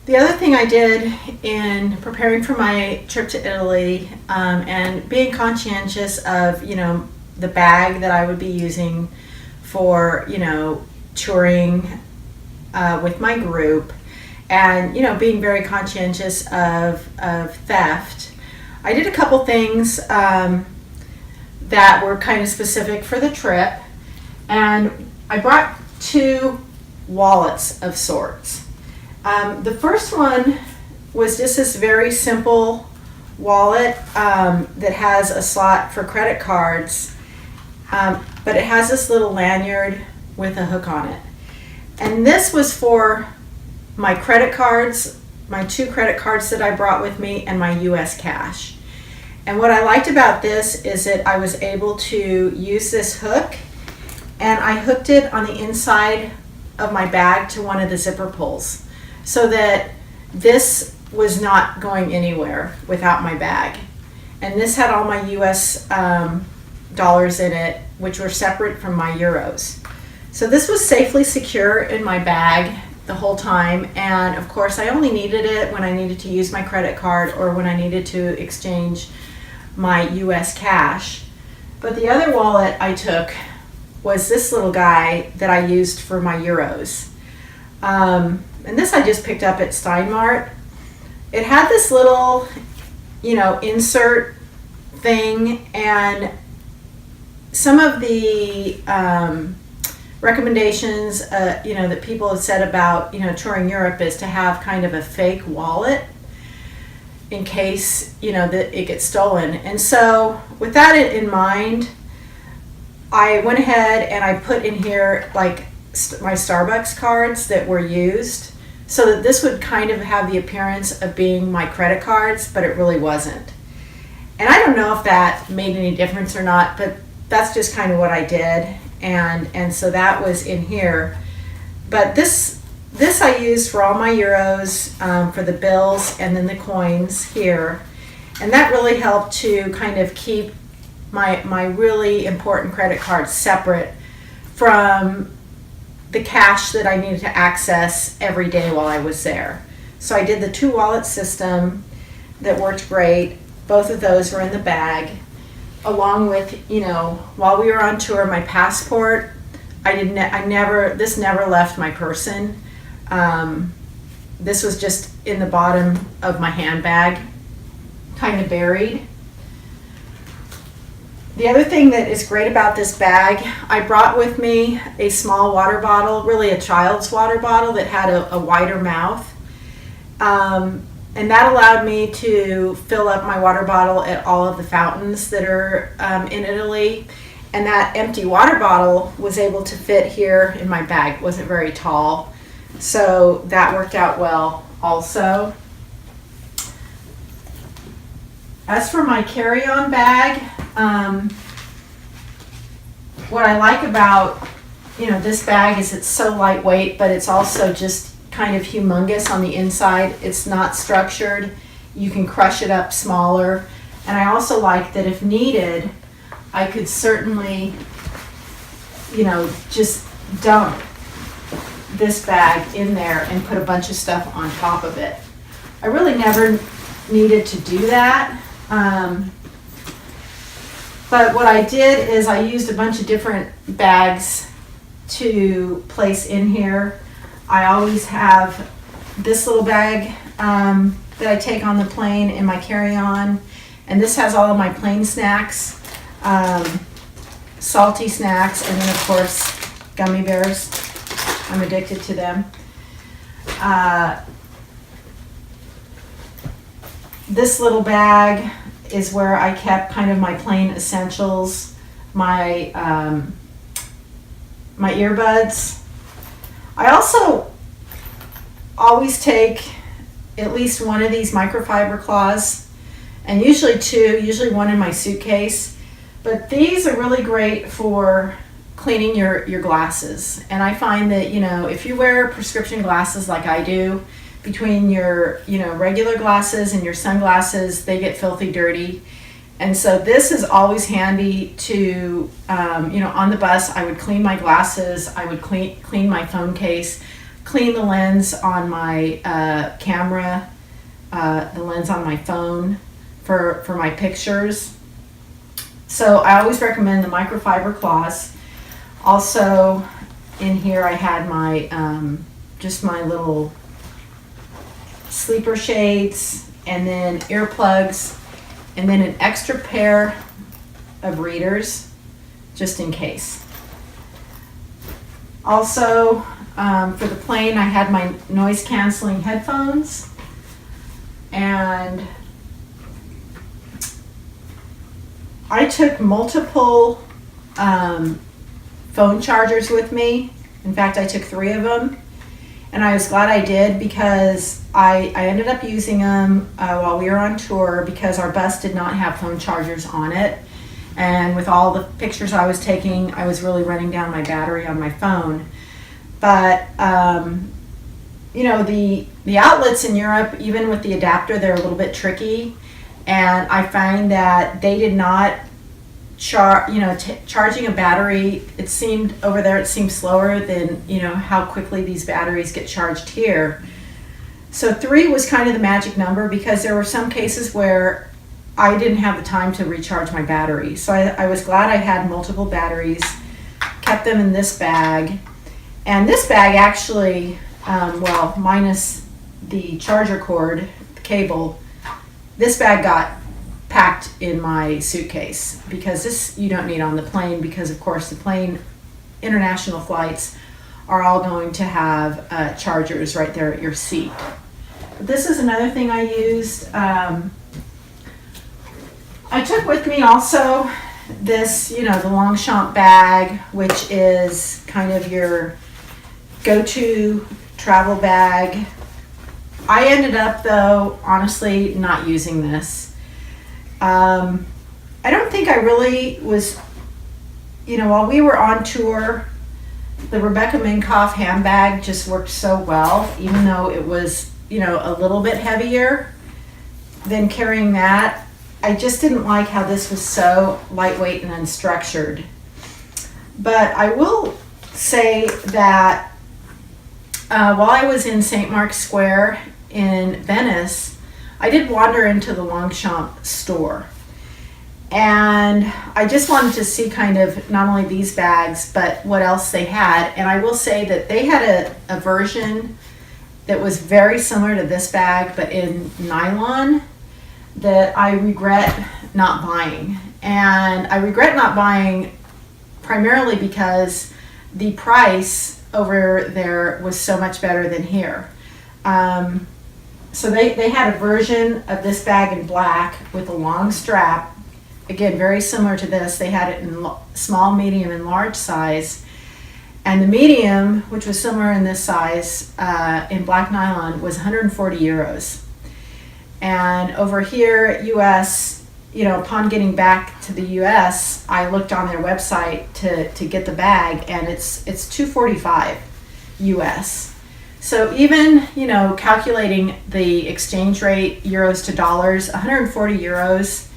The other thing I did in preparing for my trip to Italy, and being conscientious of, the bag that I would be using for, touring with my group, and, being very conscientious of theft, I did a couple things that were kind of specific for the trip, and I brought two wallets of sorts. The first one was just this very simple wallet that has a slot for credit cards, but it has this little lanyard with a hook on it. And this was for my credit cards, my 2 credit cards that I brought with me, and my US cash. And what I liked about this is that I was able to use this hook, and I hooked it on the inside of my bag to one of the zipper pulls, so that this was not going anywhere without my bag. And this had all my US dollars in it, which were separate from my euros. So this was safely secure in my bag the whole time. And of course, I only needed it when I needed to use my credit card or when I needed to exchange my US cash. But the other wallet I took was this little guy that I used for my euros. And this I just picked up at Steinmart. It had this little, insert thing, and some of the recommendations, that people have said about, touring Europe is to have kind of a fake wallet in case, that it gets stolen. And so with that in mind, I went ahead and I put in here like my Starbucks cards that were used, so that this would kind of have the appearance of being my credit cards, but it really wasn't. And I don't know if that made any difference or not, but that's just kind of what I did. And so that was in here. But this I used for all my euros, for the bills, and then the coins here. And that really helped to kind of keep my really important credit cards separate from the cash that I needed to access every day while I was there. So I did the 2 wallet system that worked great. Both of those were in the bag, along with, while we were on tour, my passport. This never left my person. This was just in the bottom of my handbag, kind of buried. The other thing that is great about this bag, I brought with me a small water bottle, really a child's water bottle that had a wider mouth. And that allowed me to fill up my water bottle at all of the fountains that are in Italy. And that empty water bottle was able to fit here in my bag. It wasn't very tall, so that worked out well also. As for my carry-on bag, what I like about this bag is it's so lightweight, but it's also just kind of humongous on the inside. It's not structured. You can crush it up smaller. And I also like that if needed, I could certainly, just dump this bag in there and put a bunch of stuff on top of it. I really never needed to do that. But what I did is I used a bunch of different bags to place in here. I always have this little bag that I take on the plane in my carry-on, and this has all of my plane snacks, salty snacks, and then of course gummy bears. I'm addicted to them. This little bag is where I kept kind of my plane essentials, my my earbuds. I also always take at least one of these microfiber cloths, and usually 2, usually one in my suitcase. But these are really great for cleaning your glasses. And I find that, if you wear prescription glasses like I do, between your, regular glasses and your sunglasses, they get filthy dirty. And so this is always handy to, on the bus, I would clean my glasses, I would clean my phone case. clean the lens on my camera, the lens on my phone for my pictures. So I always recommend the microfiber cloths. Also in here I had my just my little sleeper shades, and then earplugs, and then an extra pair of readers just in case. Also for the plane I had my noise canceling headphones, and I took multiple phone chargers with me. In fact, I took 3 of them, and I was glad I did, because I ended up using them while we were on tour, because our bus did not have phone chargers on it, and with all the pictures I was taking, I was really running down my battery on my phone. But you know, the outlets in Europe, even with the adapter, they're a little bit tricky, and I find that they did not charging a battery, it seemed over there, it seemed slower than, you know, how quickly these batteries get charged here. So 3 was kind of the magic number, because there were some cases where I didn't have the time to recharge my battery. So I was glad I had multiple batteries, kept them in this bag. And this bag actually, well, minus the charger cord, the cable, this bag got packed in my suitcase, because this you don't need on the plane, because of course the plane, international flights, are all going to have chargers right there at your seat. But this is another thing I used. I took with me also this, you know, the Longchamp bag, which is kind of your go-to travel bag. I ended up, though, honestly not using this. I don't think I really was, you know, while we were on tour, the Rebecca Minkoff handbag just worked so well, even though it was, you know, a little bit heavier than carrying that. I just didn't like how this was so lightweight and unstructured. But I will say that while I was in St. Mark's Square in Venice, I did wander into the Longchamp store, and I just wanted to see kind of not only these bags, but what else they had. And I will say that they had a version that was very similar to this bag, but in nylon, that I regret not buying. And I regret not buying primarily because the price over there was so much better than here. So they had a version of this bag in black with a long strap. Again, very similar to this. They had it in small, medium, and large size. And the medium, which was similar in this size, in black nylon, was 140 euros. And over here at US, you know, upon getting back to the US, I looked on their website to get the bag, and it's $245 US. So even, you know, calculating the exchange rate euros to dollars, 140 euros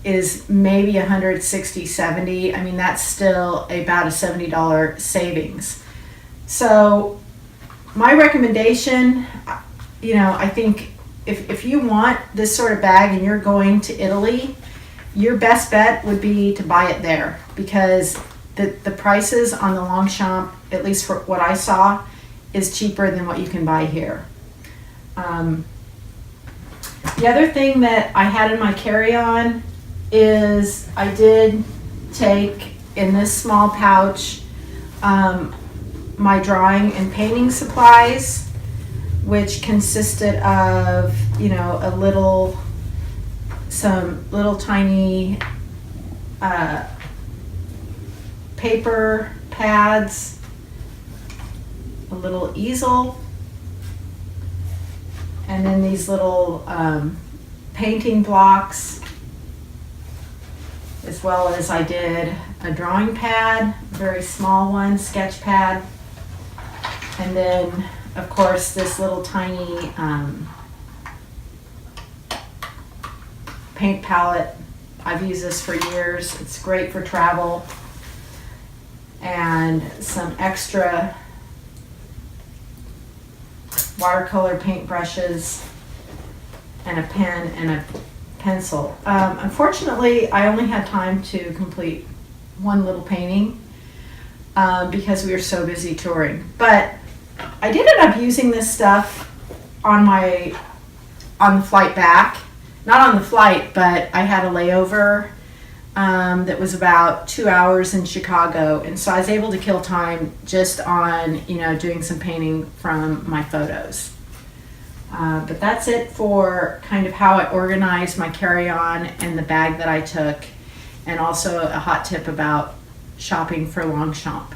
is maybe 160, 70. I mean, that's still about a $70 savings. So my recommendation, you know, I think if you want this sort of bag and you're going to Italy, your best bet would be to buy it there, because the prices on the Longchamp, at least for what I saw, is cheaper than what you can buy here. The other thing that I had in my carry-on is I did take in this small pouch my drawing and painting supplies, which consisted of, you know, some little tiny paper pads, a little easel, and then these little painting blocks, as well as I did a drawing pad, a very small one, sketch pad, and then of course this little tiny paint palette. I've used this for years. It's great for travel. And some extra watercolor paintbrushes, and a pen and a pencil. Unfortunately, I only had time to complete one little painting because we were so busy touring. But I did end up using this stuff on the flight back. Not on the flight, but I had a layover that was about 2 hours in Chicago, and so I was able to kill time just on, doing some painting from my photos. But that's it for kind of how I organized my carry-on and the bag that I took, and also a hot tip about shopping for Longchamp.